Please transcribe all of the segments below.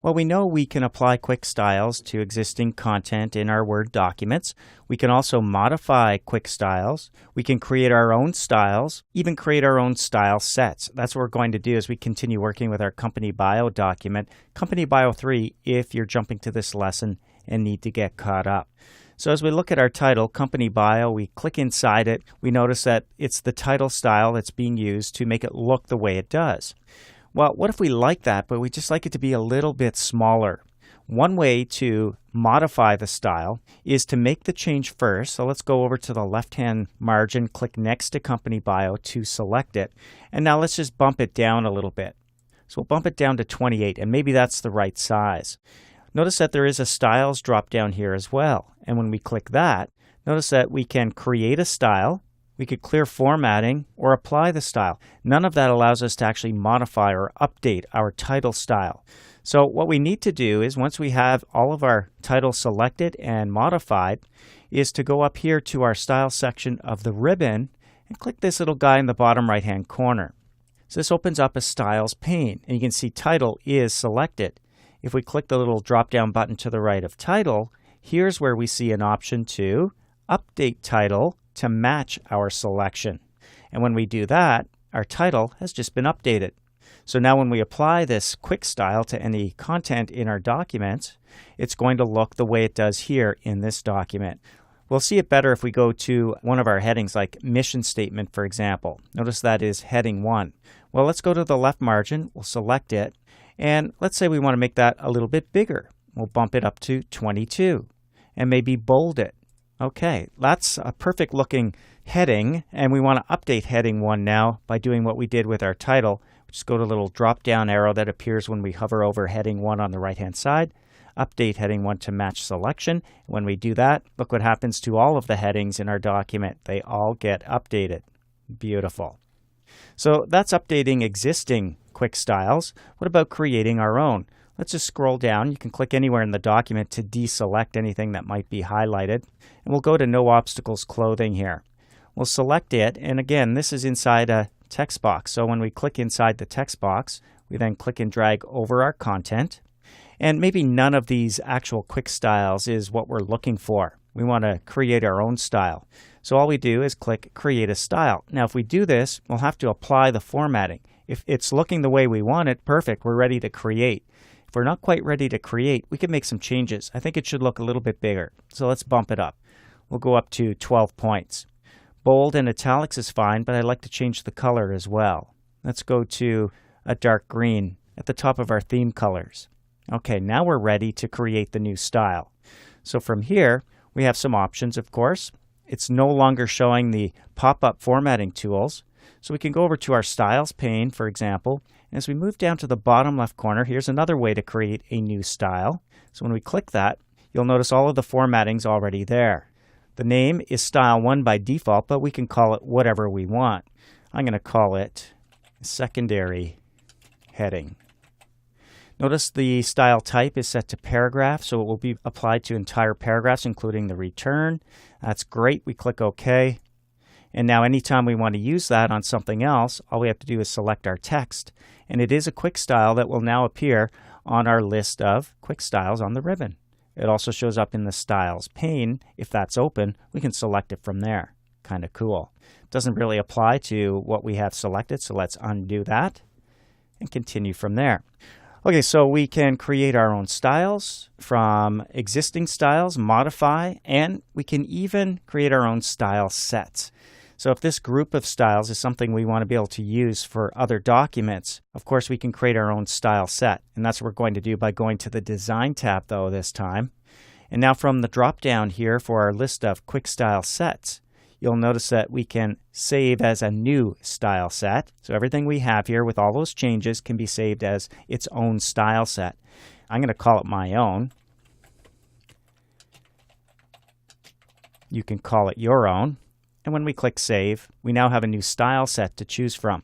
Well, we know we can apply quick styles to existing content in our Word documents. We can also modify quick styles. We can create our own styles, even create our own style sets. That's what we're going to do as we continue working with our company bio document, Company Bio 3, if you're jumping to this lesson and need to get caught up. So as we look at our title, Company Bio, we click inside it. We notice that it's the title style that's being used to make it look the way it does. Well, what if we like that, but we just like it to be a little bit smaller? One way to modify the style is to make the change first. So let's go over to the left-hand margin, click next to Company Bio to select it. And now let's just bump it down a little bit. So we'll bump it down to 28, and maybe that's the right size. Notice that there is a Styles drop down here as well. And when we click that, notice that we can create a style. We could clear formatting or apply the style. None of that allows us to actually modify or update our title style. So what we need to do is once we have all of our titles selected and modified is to go up here to our style section of the ribbon and click this little guy in the bottom right hand corner. So this opens up a styles pane and you can see title is selected. If we click the little drop down button to the right of title, here's where we see an option to update title to match our selection. And when we do that, our title has just been updated. So now when we apply this quick style to any content in our document, it's going to look the way it does here in this document. We'll see it better if we go to one of our headings like mission statement, for example. Notice that is heading 1. Well, let's go to the left margin. We'll select it. And let's say we want to make that a little bit bigger. We'll bump it up to 22 and maybe bold it. Okay, that's a perfect looking heading, and we want to update heading 1 now by doing what we did with our title. Just go to the little drop down arrow that appears when we hover over heading 1 on the right hand side. Update heading 1 to match selection. When we do that, look what happens to all of the headings in our document. They all get updated. Beautiful. So that's updating existing quick styles. What about creating our own? Let's just scroll down. You can click anywhere in the document to deselect anything that might be highlighted. And we'll go to No Obstacles Clothing here. We'll select it, and again, this is inside a text box. So when we click inside the text box, we then click and drag over our content. And maybe none of these actual quick styles is what we're looking for. We want to create our own style. So all we do is click Create a Style. Now if we do this, we'll have to apply the formatting. If it's looking the way we want it, perfect, we're ready to create. If we're not quite ready to create, we can make some changes. I think it should look a little bit bigger. So let's bump it up. We'll go up to 12 points. Bold and italics is fine, but I'd like to change the color as well. Let's go to a dark green at the top of our theme colors. Okay, now we're ready to create the new style. So from here, we have some options, of course. It's no longer showing the pop-up formatting tools. So we can go over to our styles pane, for example. And as we move down to the bottom left corner, here's another way to create a new style. So when we click that, you'll notice all of the formatting's already there. The name is Style 1 by default, but we can call it whatever we want. I'm going to call it Secondary Heading. Notice the style type is set to paragraph, so it will be applied to entire paragraphs, including the return. That's great. We click OK. And now anytime we want to use that on something else, all we have to do is select our text. And it is a quick style that will now appear on our list of quick styles on the ribbon. It also shows up in the styles pane. If that's open, we can select it from there. Kind of cool. Doesn't really apply to what we have selected, so let's undo that and continue from there. Okay, so we can create our own styles from existing styles, modify, and we can even create our own style sets. So if this group of styles is something we want to be able to use for other documents, of course we can create our own style set. And that's what we're going to do by going to the Design tab, though, this time. And now from the drop-down here for our list of quick style sets, you'll notice that we can save as a new style set. So everything we have here with all those changes can be saved as its own style set. I'm going to call it my own. You can call it your own. And when we click Save, we now have a new style set to choose from.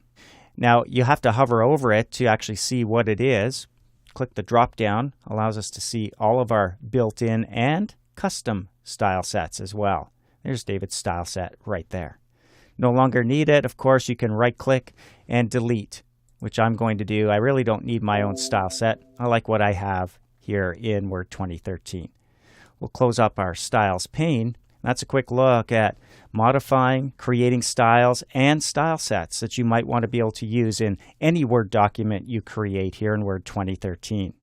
Now, you have to hover over it to actually see what it is. Click the drop-down, allows us to see all of our built-in and custom style sets as well. There's David's style set right there. No longer need it. Of course, you can right-click and delete, which I'm going to do. I really don't need my own style set. I like what I have here in Word 2013. We'll close up our Styles pane. That's a quick look at modifying, creating styles, and style sets that you might want to be able to use in any Word document you create here in Word 2013.